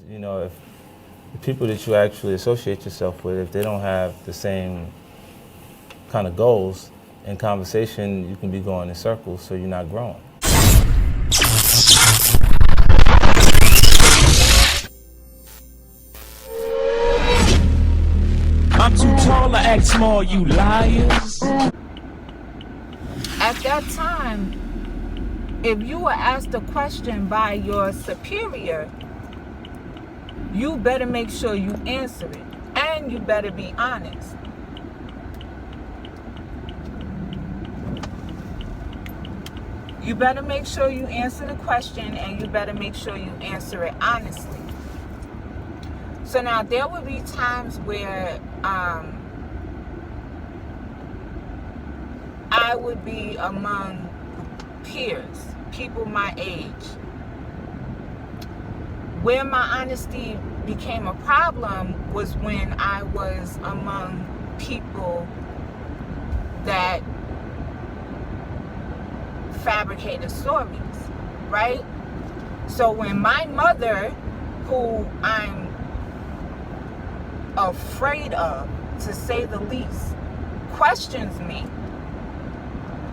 You know, if the people that you actually associate yourself with, if they don't have the same kind of goals in conversation, you can be going in circles, so you're not growing. I'm too tall to act small, you liars. At that time, if you were asked a question by your superior, you better make sure you answer it. And you better be honest. You better make sure you answer the question, and you better make sure you answer it honestly. So now there will be times where I would be among peers, people my age. Where my honesty became a problem was when I was among people that fabricated stories, right? So when my mother, who I'm afraid of, to say the least, questions me,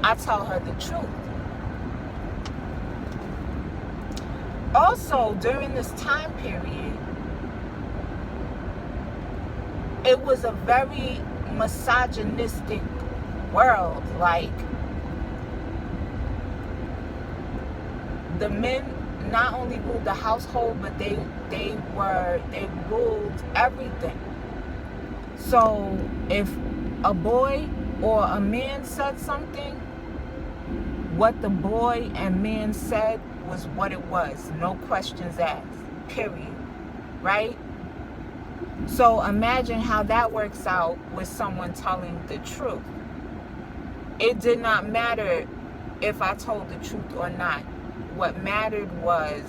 I tell her the truth. Also, during this time period, it was a very misogynistic world. Like, the men not only ruled the household, but they ruled everything. So if a boy or a man said something, what the boy and man said was what it was. No questions asked. Period. Right? So imagine how that works out with someone telling the truth. It did not matter if I told the truth or not. What mattered was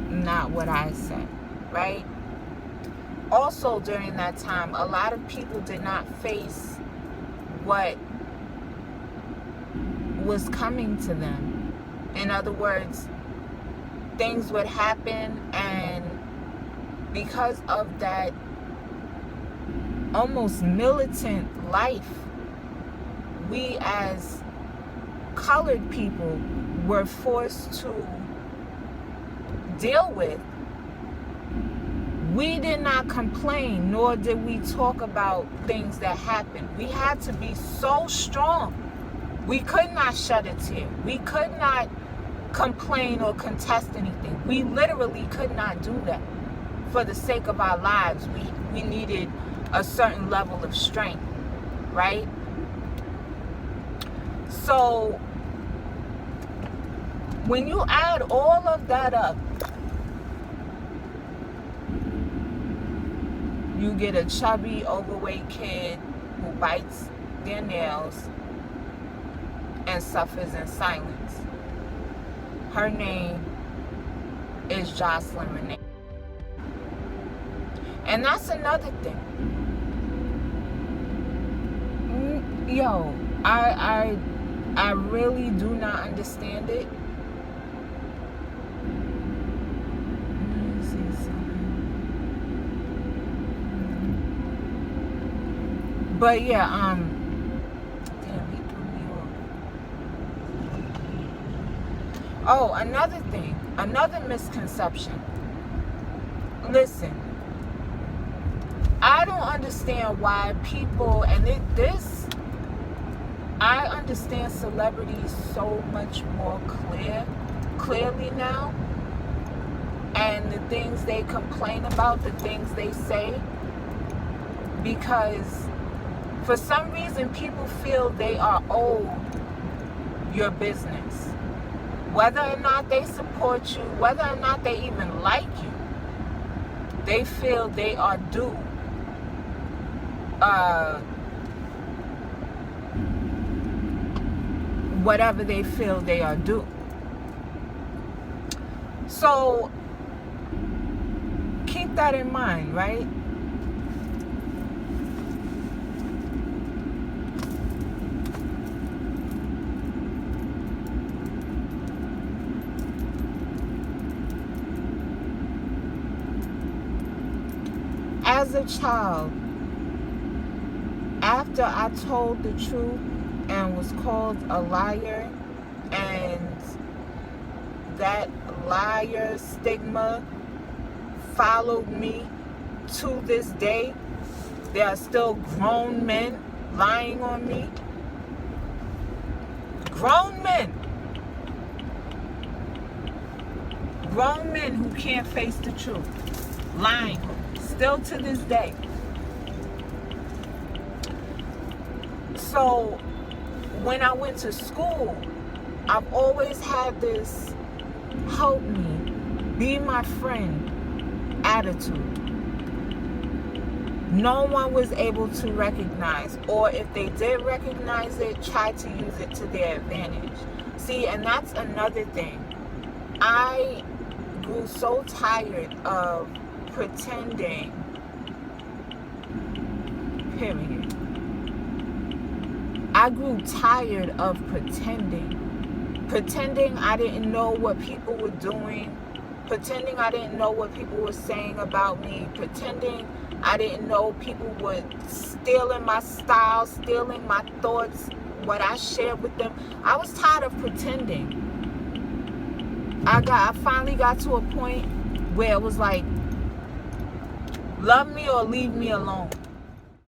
not what I said, right? Also, during that time, a lot of people did not face what was coming to them. In other words, things would happen, and because of that almost militant life, we as colored people were forced to deal with. We did not complain, nor did we talk about things that happened. We had to be so strong. We could not shed a tear. We could not complain or contest anything. We literally could not do that. For the sake of our lives, we needed a certain level of strength, right? So when you add all of that up, you get a chubby, overweight kid who bites their nails and suffers in silence. Her name is Jocelyn Renee. And that's another thing. Yo, I really do not understand it. But yeah, damn, he threw me off. Oh, another thing, another misconception. Listen, I don't understand why people, and I understand celebrities so much more clearly now, and the things they complain about, the things they say, because for some reason, people feel they are owed your business. Whether or not they support you, whether or not they even like you, they feel they are due whatever they feel they are due. So keep that in mind, right? as a child, after I told the truth and was called a liar, and that liar stigma followed me to this day, there are still grown men lying on me. Grown men. Grown men who can't face the truth. Lying. Still to this day. So, when I went to school, I've always had this help me, be my friend attitude. No one was able to recognize, or if they did recognize it, try to use it to their advantage. See, and that's another thing. I grew so tired of pretending, period. I grew tired of pretending I didn't know what people were doing, pretending I didn't know what people were saying about me, pretending I didn't know people were stealing my style, stealing my thoughts, what I shared with them. I was tired of pretending. I finally got to a point where it was like, love me or leave me alone.